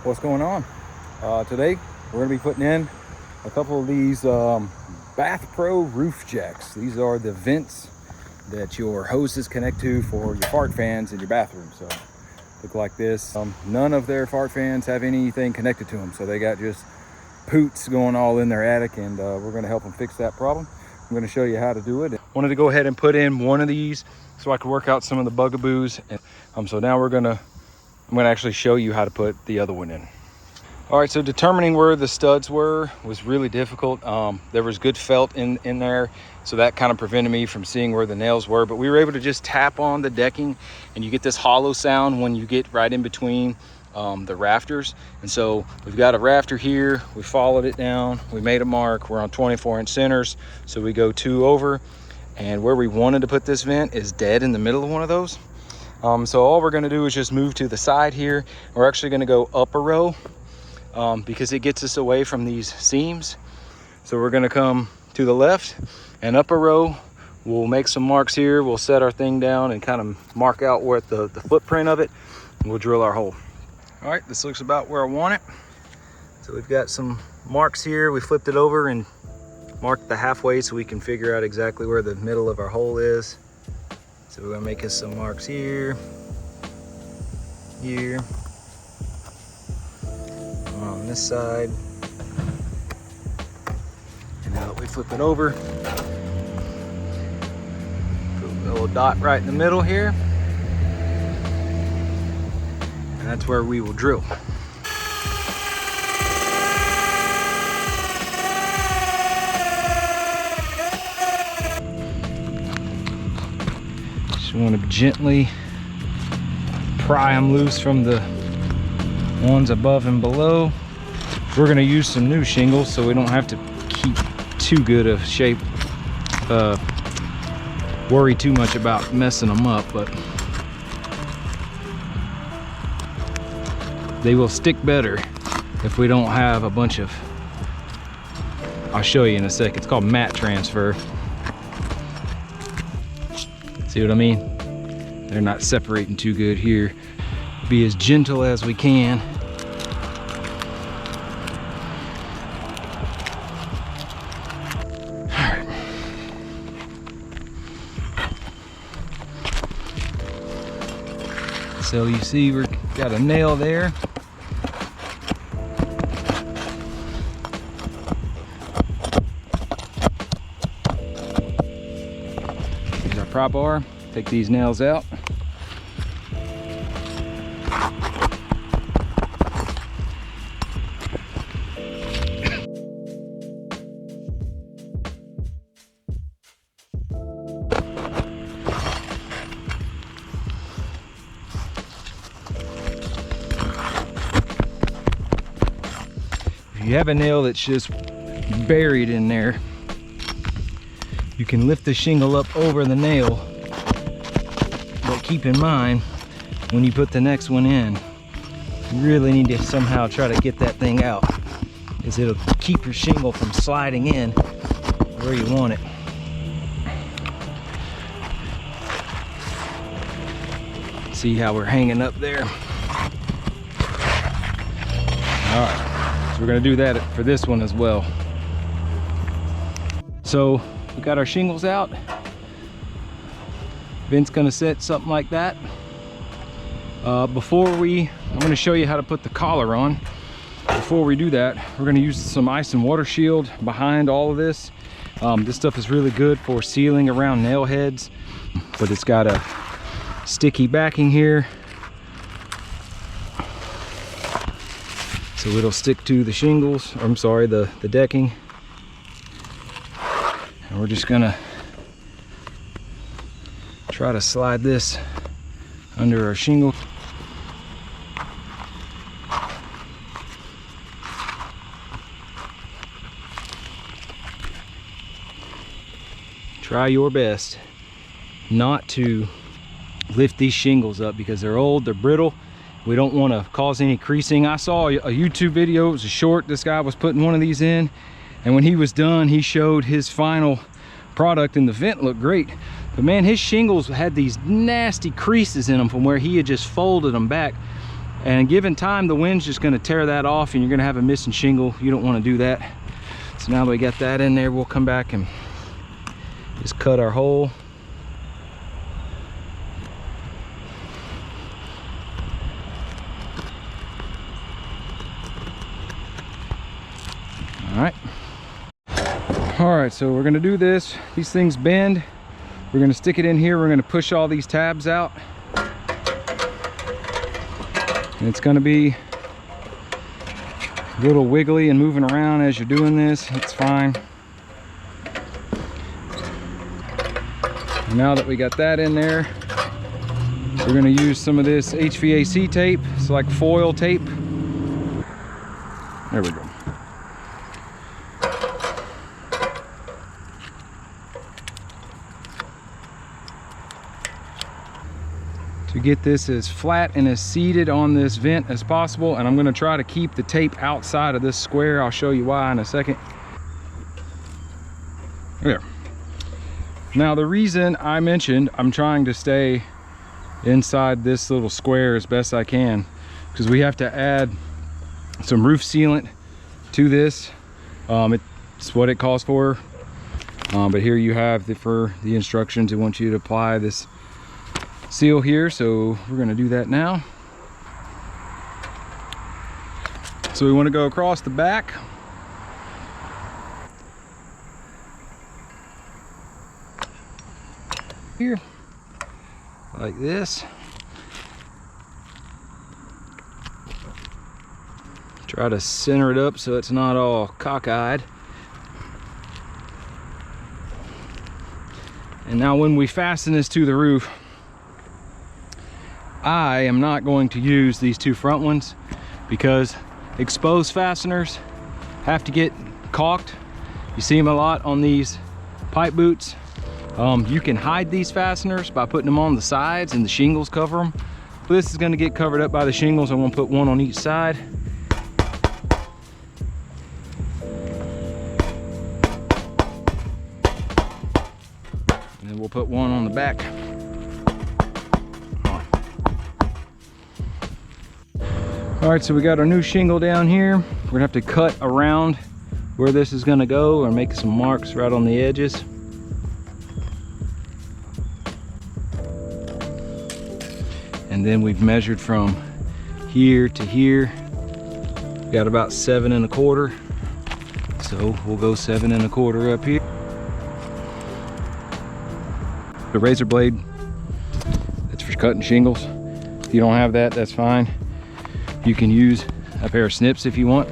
What's going on? Today we're going to be putting in a couple of these Bath Pro roof jacks. These are the vents that your hoses connect to for your fart fans in your bathroom. So look like this. None of their fart fans have anything connected to them, so they got just poots going all in their attic, and we're going to help them fix that problem. I'm going to show you how to do it. Wanted to go ahead and put in one of these so I could work out some of the bugaboos. And so now I'm going to actually show you how to put the other one in. All right, so determining where the studs were was really difficult. There was good felt in there, so that kind of prevented me from seeing where the nails were, but we were able to just tap on the decking and you get this hollow sound when you get right in between the rafters. And so we've got a rafter here, we followed it down, we made a mark, we're on 24-inch centers, so we go 2 over, and where we wanted to put this vent is dead in the middle of one of those. So all we're going to do is just move to the side here. We're actually going to go up a row because it gets us away from these seams. So we're going to come to the left and up a row. We'll make some marks here. We'll set our thing down and kind of mark out where the footprint of it, and we'll drill our hole. All right, this looks about where I want it. So we've got some marks here. We flipped it over and marked the halfway so we can figure out exactly where the middle of our hole is. So we're gonna make us some marks here, here, on this side. And now that we flip it over, put a little dot right in the middle here. And that's where we will drill. You want to gently pry them loose from the ones above and below. We're going to use some new shingles so we don't have to keep too good of shape, worry too much about messing them up, but they will stick better if we don't have a bunch of, I'll show you in a sec, it's called mat transfer. See what I mean? They're not separating too good here. Be as gentle as we can. All right. So you see we've got a nail there. Here's our prop bar. Take these nails out. If you have a nail that's just buried in there, you can lift the shingle up over the nail. But keep in mind, when you put the next one in, you really need to somehow try to get that thing out, because it'll keep your shingle from sliding in where you want it. See how we're hanging up there? All right, so we're gonna do that for this one as well. So we got our shingles out. Vent's gonna set something like that. I'm gonna show you how to put the collar on. Before we do that, we're gonna use some ice and water shield behind all of this. This stuff is really good for sealing around nail heads, but it's got a sticky backing here, so it'll stick to the shingles, or I'm sorry, the decking. And we're just gonna try to slide this under our shingle. Try your best not to lift these shingles up because they're old, they're brittle. We don't want to cause any creasing. I saw a YouTube video, it was a short, this guy was putting one of these in, and when he was done, he showed his final product and the vent looked great. But man, his shingles had these nasty creases in them from where he had just folded them back. And given time, the wind's just gonna tear that off and you're gonna have a missing shingle. You don't wanna do that. So now that we got that in there, we'll come back and just cut our hole. All right, so we're gonna do this. These things bend. We're gonna stick it in here. We're gonna push all these tabs out. And it's gonna be a little wiggly and moving around as you're doing this. It's fine. Now that we got that in there, we're gonna use some of this HVAC tape. It's like foil tape. There we go. To get this as flat and as seated on this vent as possible, and I'm going to try to keep the tape outside of this square. I'll show you why in a second. There. Now the reason I mentioned I'm trying to stay inside this little square as best I can, because we have to add some roof sealant to this. It's what it calls for, but here you have for the instructions. It wants you to apply this seal here, so we're going to do that now. So we want to go across the back. Here, like this. Try to center it up so it's not all cockeyed. And now when we fasten this to the roof, I am not going to use these two front ones because exposed fasteners have to get caulked. You see them a lot on these pipe boots. You can hide these fasteners by putting them on the sides and the shingles cover them. But this is going to get covered up by the shingles. I'm going to put one on each side. And then we'll put one on the back. All right, so we got our new shingle down here. We're gonna have to cut around where this is gonna go or make some marks right on the edges. And then we've measured from here to here. We got about 7 1/4. So we'll go 7 1/4 up here. The razor blade, that's for cutting shingles. If you don't have that, that's fine. You can use a pair of snips if you want.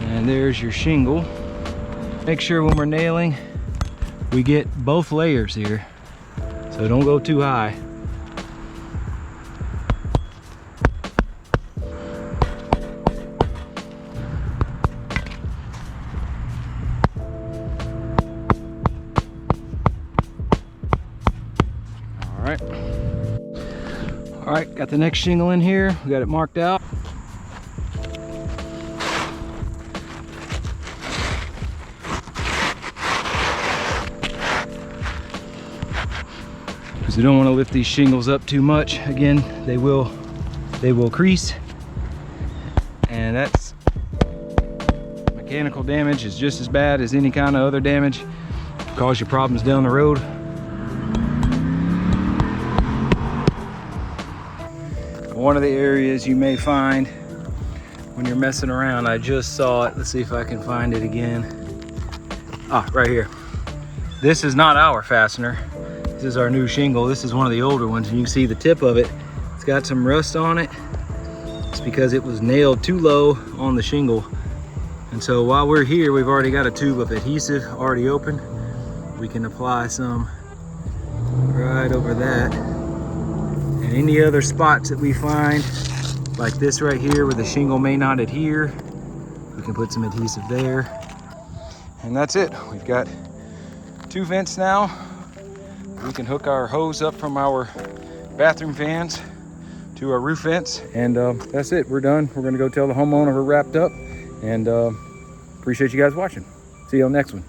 And there's your shingle. Make sure when we're nailing, we get both layers here. So don't go too high. All right, got the next shingle in here. We got it marked out. So you don't want to lift these shingles up too much. Again, they will crease, and that's mechanical damage is just as bad as any kind of other damage. Cause you problems down the road. One of the areas you may find when you're messing around, I just saw it. Let's see if I can find it again. Ah, right here. This is not our fastener. This is our new shingle. This is one of the older ones, and you can see the tip of it. It's got some rust on it. It's because it was nailed too low on the shingle. And so while we're here, we've already got a tube of adhesive already open. We can apply some right over that. And any other spots that we find, like this right here where the shingle may not adhere, we can put some adhesive there. And that's it. We've got 2 vents now. we can hook our hose up from our bathroom fans to our roof vents. And that's it, we're done. We're gonna go tell the homeowner we're wrapped up. And appreciate you guys watching. See you on the next one.